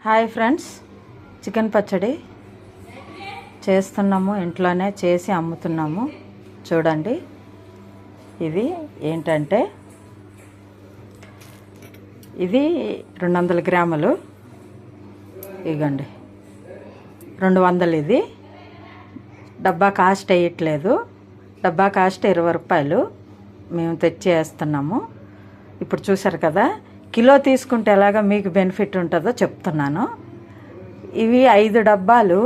Hi friends, chicken పచ్చడి చేస్తున్నాము. ఇంట్లోనే చేసి అమ్ముతున్నాము. చూడండి, ఇది ఏంటంటే ఇది 200 గ్రాములు. ఇగండి 200. ఇది డబ్బా కాస్ట్ వేయట్లేదు. డబ్బా కాస్ట్ 20 రూపాయలు. మేము తెచ్చి వేస్తున్నాము. ఇప్పుడు చూసారు కదా, కిలో తీసుకుంటే ఎలాగా మీకు బెనిఫిట్ ఉంటుందో చెప్తున్నాను. ఇవి 5 డబ్బాలు.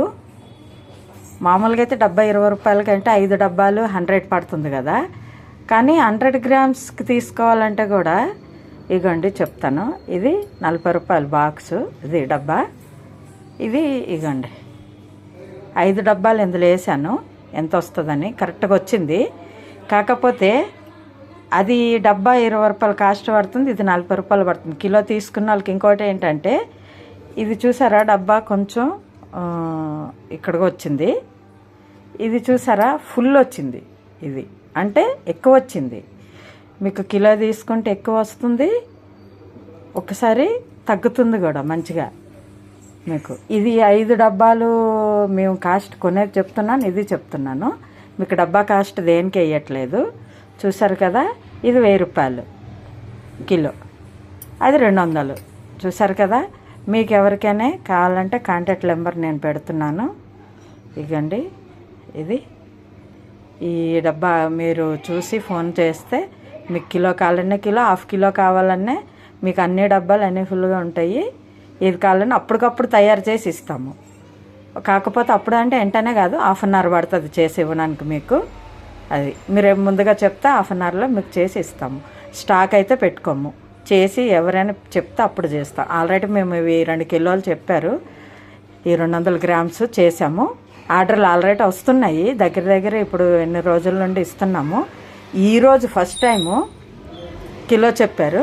మామూలుగా అయితే డబ్బా 20 రూపాయల కంటే 5 డబ్బాలు 100 పడుతుంది కదా. కానీ 100 గ్రామ్స్కి తీసుకోవాలంటే కూడా ఇగండి చెప్తాను. ఇది 40 రూపాయలు బాక్సు. ఇది డబ్బా. ఇది ఇగండి 5 డబ్బాలు ఇందులో వేసాను. ఎంత వస్తుందని కరెక్ట్గా వచ్చింది. కాకపోతే అది డబ్బా 20 రూపాయలు కాస్ట్ పడుతుంది, ఇది 40 రూపాయలు పడుతుంది. కిలో తీసుకున్న వాళ్ళకి ఇంకోటి ఏంటంటే, ఇది చూసారా డబ్బా కొంచెం ఇక్కడికి వచ్చింది. ఇది చూసారా ఫుల్ వచ్చింది. ఇది అంటే ఎక్కువ వచ్చింది. మీకు కిలో తీసుకుంటే ఎక్కువ వస్తుంది, ఒకసారి తగ్గుతుంది కూడా మంచిగా మీకు. ఇది 5 డబ్బాలు మేము కాస్ట్ కొనేది చెప్తున్నాను, ఇది చెప్తున్నాను. మీకు డబ్బా కాస్ట్ దేనికి వేయట్లేదు. చూసారు కదా, ఇది 1000 రూపాయలు కిలో, అది 200. చూసారు కదా. మీకు ఎవరికైనా కావాలంటే కాంటాక్ట్ నెంబర్ నేను పెడుతున్నాను. ఇగండి ఇది ఈ డబ్బా మీరు చూసి ఫోన్ చేస్తే మీకు కిలో కావాలన్నా కిలో, హాఫ్ కిలో కావాలన్నా మీకు అన్ని డబ్బాలు అన్నీ ఫుల్గా ఉంటాయి. ఏది కావాలన్నా అప్పటికప్పుడు తయారు చేసి ఇస్తాము. కాకపోతే అప్పుడు అంటే వెంటనే కాదు, హాఫ్ అన్ అవర్ పడుతుంది చేసి ఇవ్వడానికి మీకు. అది మీరు ముందుగా చెప్తే హాఫ్ అన్ అవర్లో మీకు చేసి ఇస్తాము. స్టాక్ అయితే పెట్టుకోము. చేసి ఎవరైనా చెప్తే అప్పుడు చేస్తాం. ఆల్రెడీ మేము ఇవి 2 కిలోలు చెప్పారు. ఈ 200 గ్రామ్స్ చేసాము. ఆర్డర్లు ఆల్రెడీ వస్తున్నాయి. దగ్గర ఇప్పుడు ఎన్ని రోజుల నుండి ఇస్తున్నాము. ఈరోజు ఫస్ట్ టైము కిలో చెప్పారు.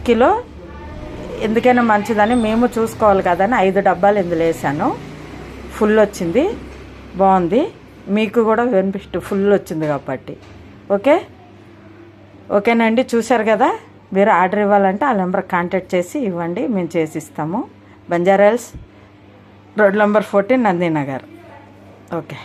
కిలో ఎందుకైనా మంచిదని మేము చూసుకోవాలి కదని 5 డబ్బాలు ఇందులో వేసాను. ఫుల్ వచ్చింది, బాగుంది. మీకు కూడా బెనిఫిట్ ఫుల్ వచ్చింది కాబట్టి. ఓకేనండి. చూశారు కదా. మీరు ఆర్డర్ ఇవ్వాలంటే ఆ నెంబర్ కాంటాక్ట్ చేసి ఇవ్వండి, మేము చేసి ఇస్తాము. Banjara hills, road number 14, Nandinagar. Okay.